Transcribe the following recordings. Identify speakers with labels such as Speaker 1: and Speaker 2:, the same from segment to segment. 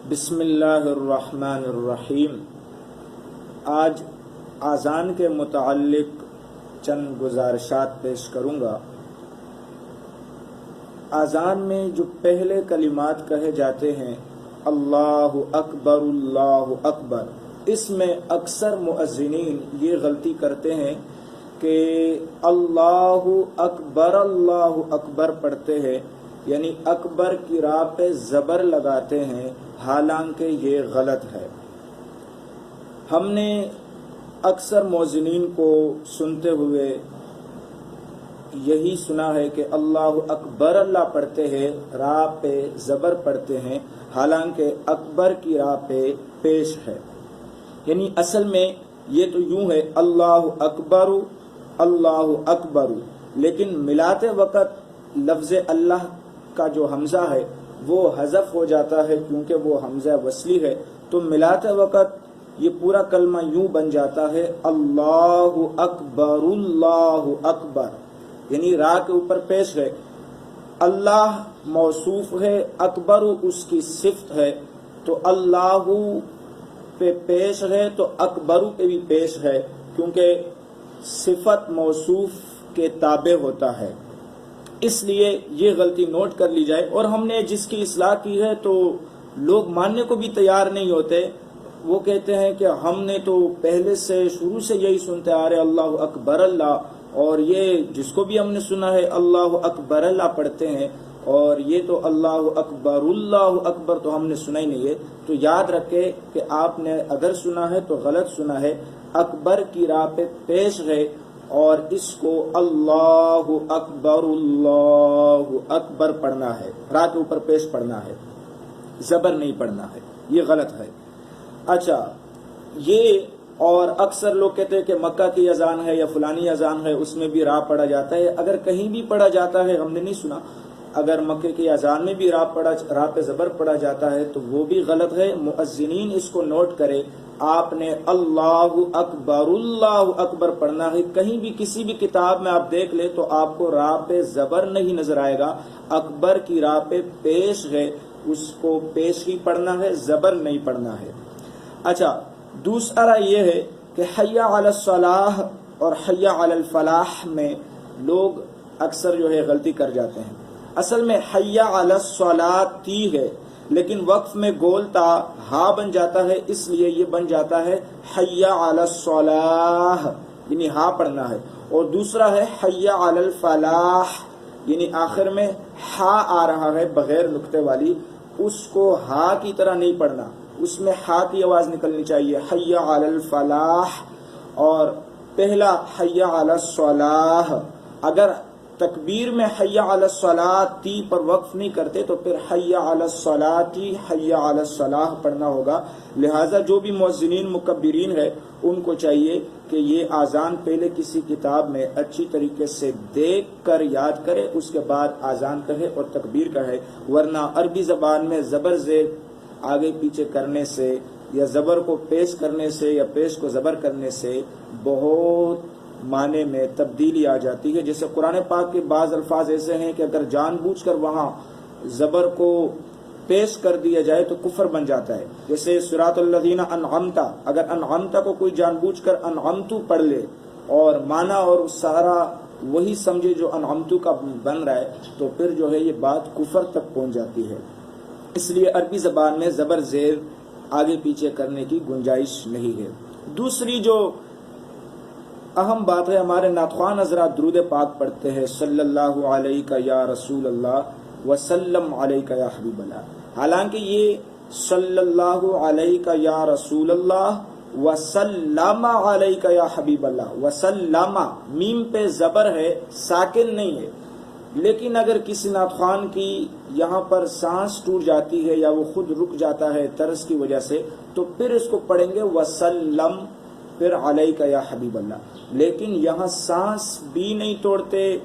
Speaker 1: بسم اللہ الرحمن الرحیم۔ آج اذان کے متعلق چند گزارشات پیش کروں گا۔ اذان میں جو پہلے کلمات کہے جاتے ہیں اللہ اکبر، اس میں اکثر مؤذنین یہ غلطی کرتے ہیں کہ اللہ اکبر پڑھتے ہیں، یعنی اکبر کی راہ پہ زبر لگاتے ہیں، حالانکہ یہ غلط ہے۔ ہم نے اکثر مؤذنین کو سنتے ہوئے یہی سنا ہے کہ اللہ اکبر پڑھتے ہیں، راہ پہ زبر پڑھتے ہیں، حالانکہ اکبر کی راہ پہ پیش ہے۔ یعنی اصل میں یہ تو یوں ہے اللہ اکبر، لیکن ملاتے وقت لفظ اللہ کا جو حمزہ ہے وہ حذف ہو جاتا ہے، کیونکہ وہ حمزہ وصلی ہے، تو ملاتے وقت یہ پورا کلمہ یوں بن جاتا ہے اللہ اکبر، یعنی راہ کے اوپر پیش ہے۔ اللہ موصوف ہے، اکبر اس کی صفت ہے، تو اللہ پہ پیش ہے تو اکبر پہ بھی پیش ہے، کیونکہ صفت موصوف کے تابع ہوتا ہے۔ اس لیے یہ غلطی نوٹ کر لی جائے، اور ہم نے جس کی اصلاح کی ہے تو لوگ ماننے کو بھی تیار نہیں ہوتے۔ وہ کہتے ہیں کہ ہم نے تو پہلے سے شروع سے یہی سنتے آ رہے اللہ اکبر اللہ، اور یہ جس کو بھی ہم نے سنا ہے اللہ اکبر اللہ پڑھتے ہیں، اور یہ تو اللہ اکبر تو ہم نے سنا ہی نہیں ہے۔ تو یاد رکھے کہ آپ نے اگر سنا ہے تو غلط سنا ہے، اکبر کی راہ پہ پیش ہے، اور اس کو اللہ اکبر پڑھنا ہے، راہ کے اوپر پیش پڑھنا ہے، زبر نہیں پڑھنا ہے، یہ غلط ہے۔ اچھا، یہ اور اکثر لوگ کہتے ہیں کہ مکہ کی اذان ہے یا فلانی اذان ہے، اس میں بھی راہ پڑھا جاتا ہے۔ اگر کہیں بھی پڑھا جاتا ہے، ہم نے نہیں سنا، اگر مکہ کی اذان میں بھی راہ پہ زبر پڑھا جاتا ہے تو وہ بھی غلط ہے۔ مؤذنین اس کو نوٹ کرے، آپ نے اللہ اکبر پڑھنا ہے۔ کہیں بھی کسی بھی کتاب میں آپ دیکھ لیں تو آپ کو راہ پہ زبر نہیں نظر آئے گا، اکبر کی راہ پہ پیش ہے، اس کو پیش ہی پڑھنا ہے، زبر نہیں پڑھنا ہے۔ اچھا، دوسرا یہ ہے کہ حی علی الصلاح اور حی علی الفلاح میں لوگ اکثر جو ہے غلطی کر جاتے ہیں۔ اصل میں حی علی الصلاۃ تی ہے، لیکن وقف میں گولتا ہا بن جاتا ہے، اس لیے یہ بن جاتا ہے حی علی الصلاح، یعنی ہا پڑھنا ہے۔ اور دوسرا ہے حی علی الفلاح، یعنی آخر میں ہا آ رہا ہے بغیر نقطے والی، اس کو ہا کی طرح نہیں پڑھنا، اس میں ہا کی آواز نکلنی چاہیے، حی علی الفلاح۔ اور پہلا حی علی الصلاح، اگر تکبیر میں حی علی الصلاۃ تی پر وقف نہیں کرتے تو پھر حی علی الصلاۃ حی علی الصلاح پڑھنا ہوگا۔ لہٰذا جو بھی مؤذنین مکبرین ہے ان کو چاہیے کہ یہ اذان پہلے کسی کتاب میں اچھی طریقے سے دیکھ کر یاد کرے، اس کے بعد اذان کہے اور تکبیر کہے، ورنہ عربی زبان میں زبر زیر آگے پیچھے کرنے سے یا زبر کو پیش کرنے سے یا پیش کو زبر کرنے سے بہت معنی میں تبدیلی آ جاتی ہے۔ جیسے قرآن پاک کے بعض الفاظ ایسے ہیں کہ اگر جان بوجھ کر وہاں زبر کو پیش کر دیا جائے تو کفر بن جاتا ہے۔ جیسے صراط الذین انعمت، اگر انعمت کو کوئی جان بوجھ کر انعمتو پڑھ لے اور معنی اور سارا وہی سمجھے جو انعمتو کا بن رہا ہے، تو پھر جو ہے یہ بات کفر تک پہنچ جاتی ہے۔ اس لیے عربی زبان میں زبر زیر آگے پیچھے کرنے کی گنجائش نہیں ہے۔ دوسری جو اہم بات ہے، ہمارے نعتخوان حضرات درود پاک پڑھتے ہیں صلی اللہ علیہ یا رسول اللہ وسلم علیہ یا حبیب اللہ، حالانکہ یہ صلی اللہ علیہ یا رسول اللہ وسلم علیہ یا حبیب اللہ، وسلم میم پہ زبر ہے، ساکن نہیں ہے۔ لیکن اگر کسی نعتخوان کی یہاں پر سانس ٹوٹ جاتی ہے یا وہ خود رک جاتا ہے طرز کی وجہ سے، تو پھر اس کو پڑھیں گے وسلم، پھر علیک یا حبیب اللہ۔ لیکن یہاں سانس بھی نہیں توڑتے،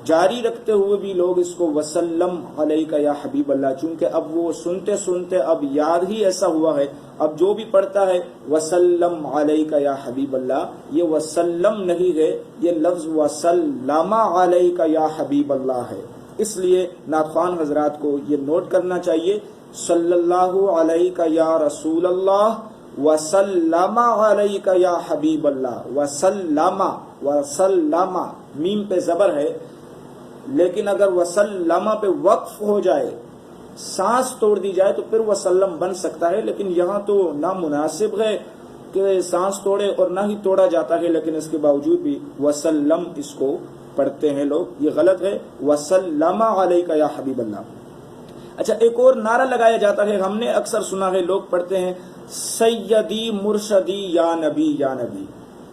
Speaker 1: جاری رکھتے ہوئے بھی لوگ اس کو وسلم علیک یا حبیب اللہ، چونکہ اب وہ سنتے سنتے اب یاد ہی ایسا ہوا ہے، اب جو بھی پڑھتا ہے وسلم علیک یا حبیب اللہ، یہ وسلم نہیں ہے، یہ لفظ وسلم علیک یا حبیب اللہ ہے۔ اس لیے نعتخوان حضرات کو یہ نوٹ کرنا چاہیے صلی اللہ علیہ یا رسول اللہ وسلم علیک یا حبیب اللہ. وسلم میم پہ زبر ہے، لیکن اگر وسلم پہ وقف ہو جائے، سانس توڑ دی جائے تو پھر وسلم بن سکتا ہے، لیکن یہاں تو نامناسب ہے کہ سانس توڑے اور نہ ہی توڑا جاتا ہے، لیکن اس کے باوجود بھی وسلم اس کو پڑھتے ہیں لوگ، یہ غلط ہے. وسلم علیک یا حبیب اللہ. اچھا، ایک اور نعرہ لگایا جاتا ہے، ہم نے اکثر سنا ہے، لوگ پڑھتے ہیں سیدی مرشدی یا نبی یا نبی.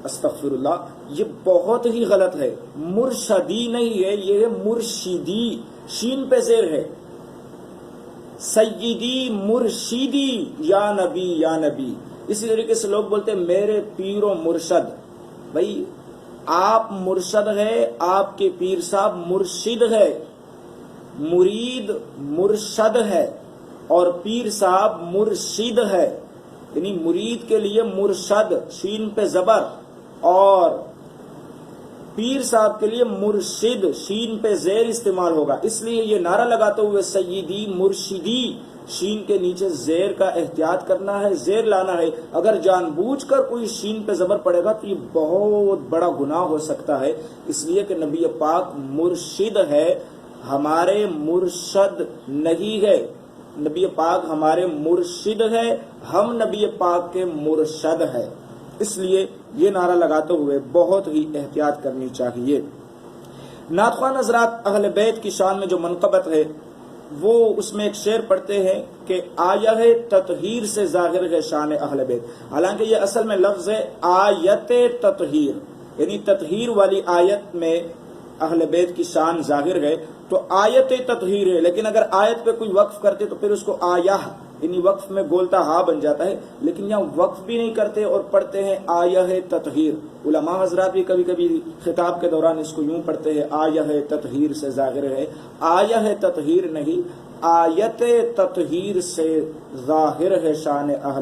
Speaker 1: استغفر اللہ، یہ بہت ہی غلط ہے. مرشدی نہیں ہے، یہ ہے مرشدی، شین پہ زیر ہے. سیدی مرشدی یا نبی یا نبی. اسی طریقے سے لوگ بولتے ہیں میرے پیر و مرشد. بھائی آپ مرشد ہے، آپ کے پیر صاحب مرشد ہے. مرید مرشد ہے اور پیر صاحب مرشد ہے، یعنی مرید کے لیے مرشد شین پہ زبر اور پیر صاحب کے لیے مرشد شین پہ زیر استعمال ہوگا. اس لیے یہ نعرہ لگاتے ہوئے سیدی مرشدی، شین کے نیچے زیر کا احتیاط کرنا ہے، زیر لانا ہے. اگر جان بوجھ کر کوئی شین پہ زبر پڑے گا تو یہ بہت بڑا گناہ ہو سکتا ہے، اس لیے کہ نبی پاک مرشد ہے، ہمارے مرشد نہیں ہے. نبی پاک ہمارے مرشد ہے، ہم نبی پاک کے مرشد ہے. اس لیے یہ نعرہ لگاتے ہوئے بہت ہی احتیاط کرنی چاہیے. نعت خواہ حضرات، اہل بیت کی شان میں جو منقبت ہے وہ اس میں ایک شعر پڑھتے ہیں کہ آیہ تطہیر سے ظاہر ہے شان اہل بیت. حالانکہ یہ اصل میں لفظ ہے آیت تطہیر، یعنی تطہیر والی آیت میں اہل بیت کی شان ظاہر ہے، تو آیت تطہیر ہے. لیکن اگر آیت پہ کوئی وقف کرتے تو پھر اس کو آیہ، یعنی وقف میں گولتا ہا بن جاتا ہے، لیکن یہاں وقف بھی نہیں کرتے اور پڑھتے ہیں آیہ تطہیر. علماء حضرات بھی کبھی کبھی خطاب کے دوران اس کو یوں پڑھتے ہیں آیہ تطہیر سے ظاہر ہے. آیہ تطہیر نہیں، آیت تطہیر سے ظاہر ہے شان اہل